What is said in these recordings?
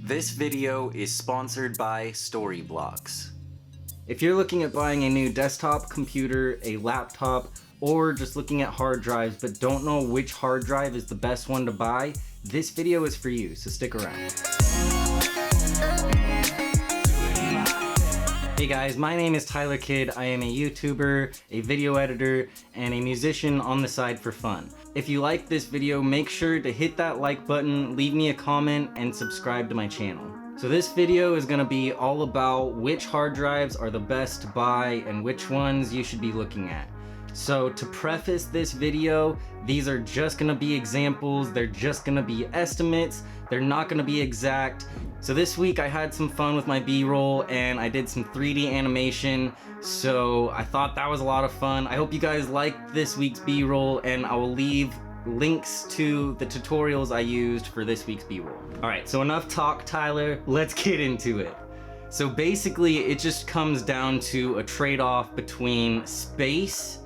This video is sponsored by Storyblocks. If you're looking at buying a new desktop computer, a laptop, or just looking at hard drives but don't know which hard drive is the best one to buy, this video is for you, so stick around. Hey guys, my name is Tyler Kidd. I am a YouTuber, a video editor, and a musician on the side for fun. If you like this video, make sure to hit that like button, leave me a comment, and subscribe to my channel. So this video is going to be all about which hard drives are the best to buy and which ones you should be looking at. So to preface this video, these are just going to be examples, they're just going to be estimates, they're not going to be exact. So this week I had some fun with my B-roll and I did some 3D animation, so I thought that was a lot of fun. I hope you guys liked this week's B-roll, and I will leave links to the tutorials I used for this week's B-roll. Alright, so enough talk, Tyler, let's get into it. So basically it just comes down to a trade-off between space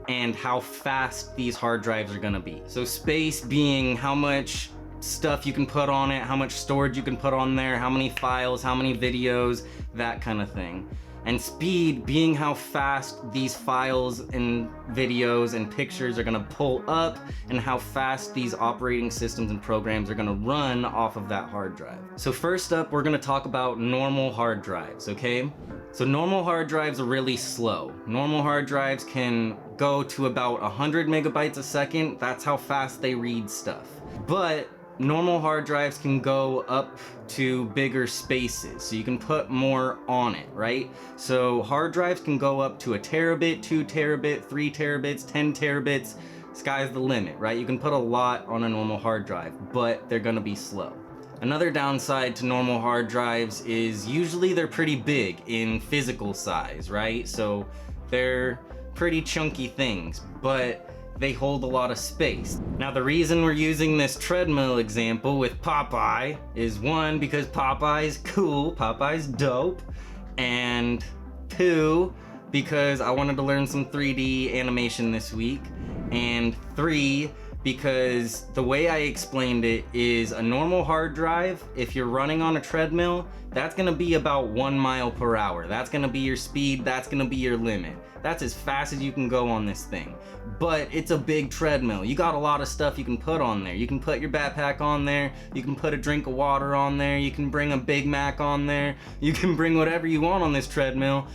and how fast these hard drives are gonna be. So space being how much stuff you can put on it, how much storage you can put on there, how many files, how many videos, that kind of thing. And speed being how fast these files and videos and pictures are gonna pull up and how fast these operating systems and programs are gonna run off of that hard drive. So first up, we're gonna talk about normal hard drives, okay? So normal hard drives are really slow. Normal hard drives can go to about 100 megabytes a second. That's how fast they read stuff. But normal hard drives can go up to bigger spaces, so you can put more on it, right? So hard drives can go up to 1 terabit, 2 terabit, 3 terabits, 10 terabits. Sky's the limit, right? You can put a lot on a normal hard drive, but they're gonna be slow. Another downside to normal hard drives is usually they're pretty big in physical size, right? So they're pretty chunky things, but they hold a lot of space. Now the reason we're using this treadmill example with Popeye is 1, because Popeye's cool, Popeye's dope, and 2, because I wanted to learn some 3D animation this week, and 3, because the way I explained it is a normal hard drive, if you're running on a treadmill, that's gonna be about 1 mile per hour. That's gonna be your speed, that's gonna be your limit. That's as fast as you can go on this thing. But it's a big treadmill. You got a lot of stuff you can put on there. You can put your backpack on there, you can put a drink of water on there, you can bring a Big Mac on there, you can bring whatever you want on this treadmill,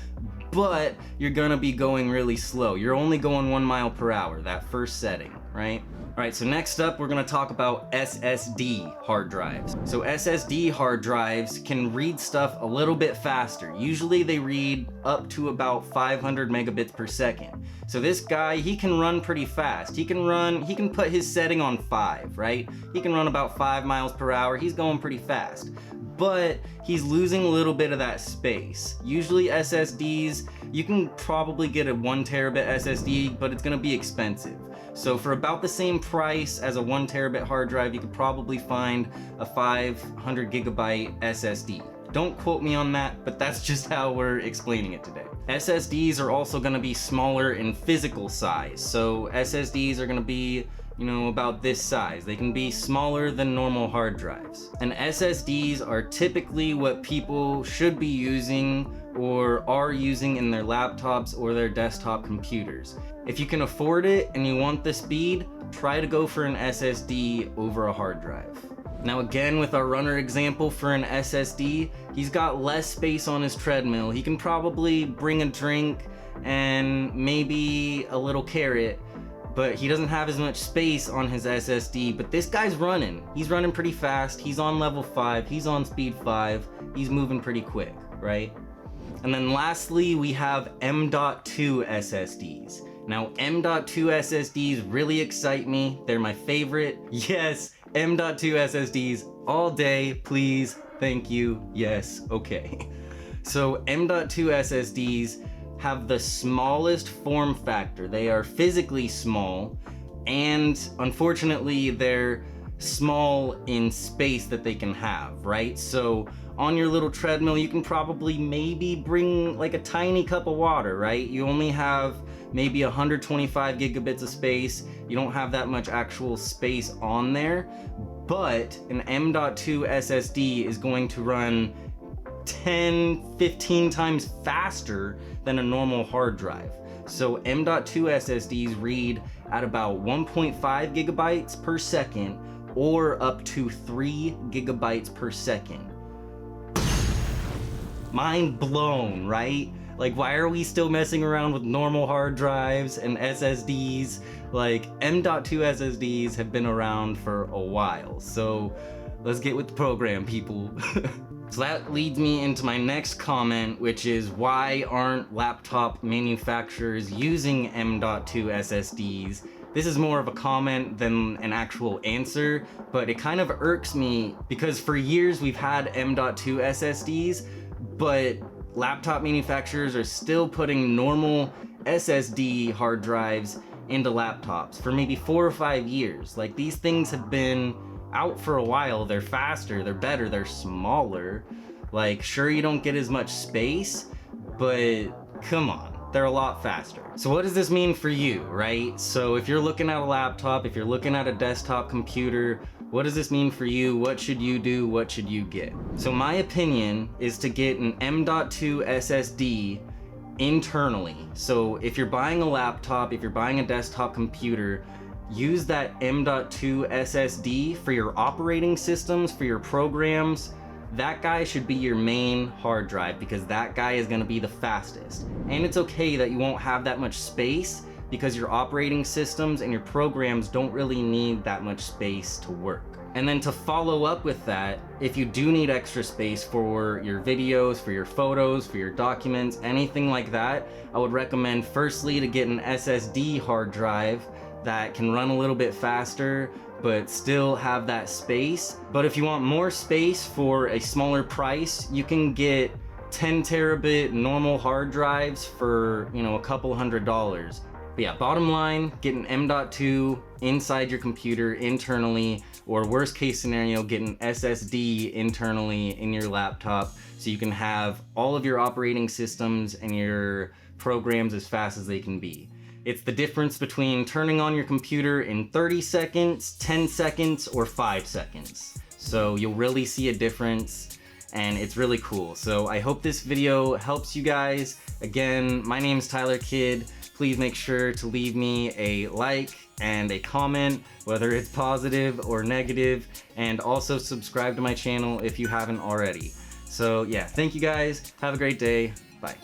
but you're gonna be going really slow. You're only going 1 mile per hour, that first setting, right? Alright, so next up we're gonna talk about SSD hard drives. So SSD hard drives can read stuff a little bit faster. Usually they read up to about 500 megabits per second. So this guy, he can run pretty fast. He can put his setting on 5, right? He can run about 5 miles per hour. He's going pretty fast. But he's losing a little bit of that space. Usually SSDs, you can probably get a 1 terabit SSD, but it's gonna be expensive. So for about the same price as a 1 terabit hard drive, you could probably find a 500 gigabyte SSD. Don't quote me on that, but that's just how we're explaining it today. SSDs are also gonna be smaller in physical size. So SSDs are gonna be, about this size. They can be smaller than normal hard drives. And SSDs are typically what people should be using or are using in their laptops or their desktop computers. If you can afford it and you want the speed, try to go for an SSD over a hard drive. Now again, with our runner example for an SSD, he's got less space on his treadmill. He can probably bring a drink and maybe a little carrot, but he doesn't have as much space on his SSD. But this guy's running. He's running pretty fast. He's on level 5. He's on speed 5. He's moving pretty quick, right? And then lastly, we have M.2 SSDs. Now, M.2 SSDs really excite me. They're my favorite. Yes, M.2 SSDs all day, please, thank you, yes, okay. So M.2 SSDs have the smallest form factor. They are physically small, and unfortunately, they're small in space that they can have, right? So on your little treadmill, you can probably maybe bring like a tiny cup of water, right? You only have maybe 125 gigabits of space. You don't have that much actual space on there, but an M.2 SSD is going to run 10, 15 times faster than a normal hard drive. So M.2 SSDs read at about 1.5 gigabytes per second or up to 3 gigabytes per second. Mind blown, right? Like, why are we still messing around with normal hard drives and SSDs? Like, M.2 SSDs have been around for a while, so let's get with the program, people. So that leads me into my next comment, which is, why aren't laptop manufacturers using M.2 SSDs? This is more of a comment than an actual answer, but it kind of irks me because for years we've had M.2 SSDs, but laptop manufacturers are still putting normal SSD hard drives into laptops for maybe 4 or 5 years. Like, these things have been out for a while. They're faster, they're better, they're smaller. Like, sure, you don't get as much space, but come on, they're a lot faster. So what does this mean for you, right? So if you're looking at a laptop, if you're looking at a desktop computer, what does this mean for you? What should you do? What should you get? So my opinion is to get an M.2 SSD internally. So if you're buying a laptop, if you're buying a desktop computer, use that M.2 SSD for your operating systems, for your programs. That guy should be your main hard drive because that guy is going to be the fastest. And it's okay that you won't have that much space because your operating systems and your programs don't really need that much space to work. And then to follow up with that, if you do need extra space for your videos, for your photos, for your documents, anything like that, I would recommend firstly to get an SSD hard drive that can run a little bit faster but still have that space. But if you want more space for a smaller price, you can get 10 terabit normal hard drives for, you know, a couple $100s. But yeah, bottom line, get an M.2 inside your computer internally, or worst case scenario, get an SSD internally in your laptop so you can have all of your operating systems and your programs as fast as they can be. It's the difference between turning on your computer in 30 seconds, 10 seconds, or 5 seconds. So you'll really see a difference, and it's really cool. So I hope this video helps you guys. Again, my name is Tyler Kidd. Please make sure to leave me a like and a comment, whether it's positive or negative, and also subscribe to my channel if you haven't already. So yeah, thank you guys. Have a great day. Bye.